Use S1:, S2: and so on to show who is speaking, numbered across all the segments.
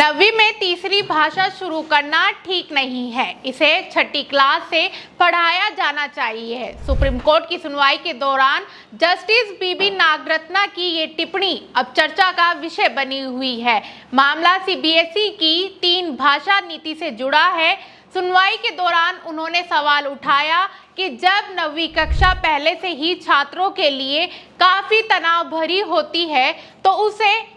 S1: 9वीं में तीसरी भाषा शुरू करना ठीक नहीं है, इसे छठी क्लास से पढ़ाया जाना चाहिए। सुप्रीम कोर्ट की सुनवाई के दौरान जस्टिस बीबी नागरत्ना की ये टिप्पणी अब चर्चा का विषय बनी हुई है। मामला सीबीएसई की 3 भाषा नीति से जुड़ा है। सुनवाई के दौरान उन्होंने सवाल उठाया कि जब 9वीं कक्षा पहले से ही छात्रों के लिए काफी तनाव भरी होती है तो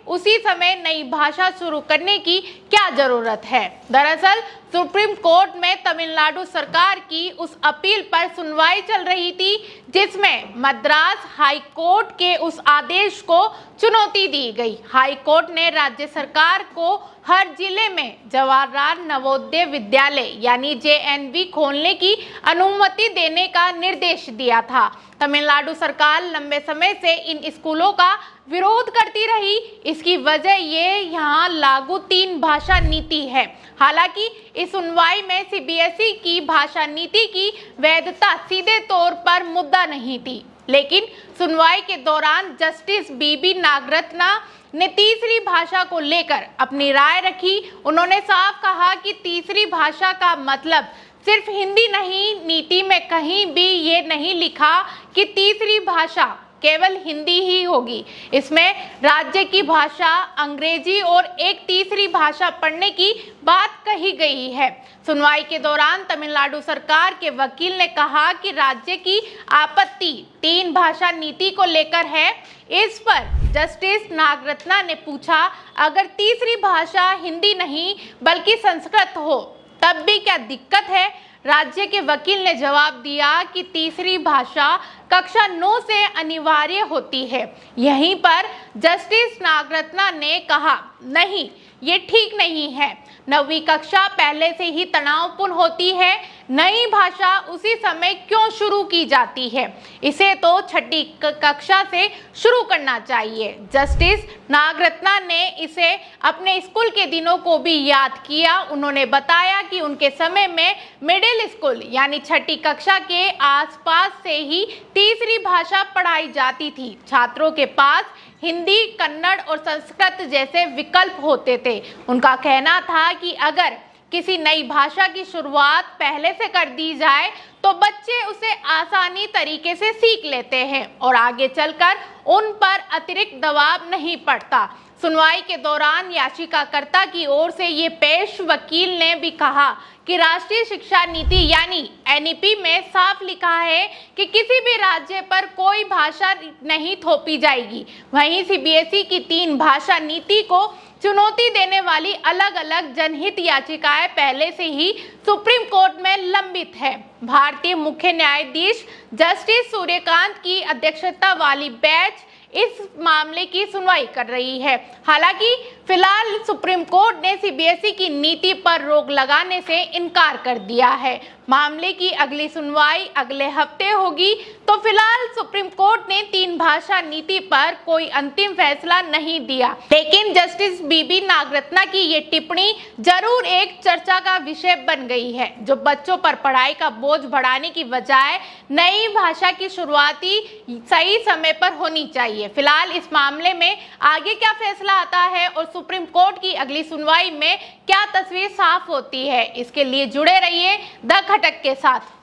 S1: उसी समय नई भाषा शुरू करने की क्या जरूरत है। दरअसल सुप्रीम कोर्ट में तमिलनाडु सरकार की उस अपील पर सुनवाई चल रही थी जिसमें मद्रास हाई कोर्ट के उस आदेश को चुनौती दी गई। हाई कोर्ट ने राज्य सरकार को हर जिले में जवाहरलाल नवोदय विद्यालय यानी JNV खोलने की अनुमति देने का निर्देश दिया था। तमिलनाडु सरकार लंबे समय से इन स्कूलों का विरोध करती रही। इसकी वजह ये यहाँ लागू 3 भाषा नीति है। हालांकि इस सुनवाई में सीबीएसई की भाषा नीति की वैधता सीधे तौर पर मुद्दा नहीं थी, लेकिन सुनवाई के दौरान जस्टिस बीबी नागरत्ना ने तीसरी भाषा को लेकर अपनी राय रखी। उन्होंने साफ कहा कि तीसरी भाषा का मतलब सिर्फ हिंदी नहीं, नीति में कहीं भी ये नहीं लिखा कि तीसरी भाषा केवल हिंदी ही होगी। इसमें राज्य की भाषा अंग्रेजी और एक तीसरी भाषा पढ़ने की बात कही गई है। सुनवाई के दौरान तमिलनाडु सरकार के वकील ने कहा कि राज्य की आपत्ति 3 भाषा नीति को लेकर है। इस पर जस्टिस नागरत्ना ने पूछा, अगर तीसरी भाषा हिंदी नहीं बल्कि संस्कृत हो तब भी क्या दिक्कत है। राज्य के वकील ने जवाब दिया कि तीसरी भाषा कक्षा 9 से अनिवार्य होती है। यहीं पर जस्टिस नागरत्ना ने कहा, नहीं, ये ठीक नहीं है। 9वीं कक्षा पहले से ही तनावपूर्ण होती है, नई भाषा उसी समय क्यों शुरू की जाती है? इसे तो छठी कक्षा से शुरू करना चाहिए। जस्टिस नागरत्ना ने इसे अपने स्कूल के दिनों को भी याद किया। उन्होंने बताया कि उनके समय में मिडिल स्कूल यानी छठी कक्षा के आसपास से ही तीसरी भाषा पढ़ाई जाती थी। छात्रों के पास हिंदी, कन्नड़ और संस्कृत जैसे विकल्प होते थे। उनका कहना था कि अगर किसी नई भाषा की शुरुआत पहले से कर दी जाए तो बच्चे उसे आसानी तरीके से सीख लेते हैं और आगे चलकर उन पर अतिरिक्त दबाव नहीं पड़ता। सुनवाई के दौरान याचिकाकर्ता की ओर से ये पेश वकील ने भी कहा कि राष्ट्रीय शिक्षा नीति यानी NEP में साफ लिखा है कि किसी भी राज्य पर कोई भाषा नहीं थोपी जाएगी। वहीं सीबीएसई की 3 भाषा नीति को चुनौती देने वाली अलग अलग जनहित याचिकाएं पहले से ही सुप्रीम कोर्ट में लंबित है। भारतीय मुख्य न्यायाधीश जस्टिस सूर्यकांत की अध्यक्षता वाली बेंच इस मामले की सुनवाई कर रही है। हालांकि फिलहाल सुप्रीम कोर्ट ने सीबीएसई की नीति पर रोक लगाने से इनकार कर दिया है। मामले की अगली सुनवाई अगले हफ्ते होगी। तो फिलहाल सुप्रीम कोर्ट ने 3 भाषा नीति पर कोई अंतिम फैसला नहीं दिया, लेकिन जस्टिस बीबी नागरत्ना की ये टिप्पणी जरूर एक चर्चा का विषय बन गई है, जो बच्चों पर पढ़ाई का बोझ बढ़ाने की बजाय नई भाषा की शुरुआती सही समय पर होनी चाहिए। फिलहाल इस मामले में आगे क्या फैसला आता है और सुप्रीम कोर्ट की अगली सुनवाई में क्या तस्वीर साफ होती है, इसके लिए जुड़े रहिए द खटक के साथ।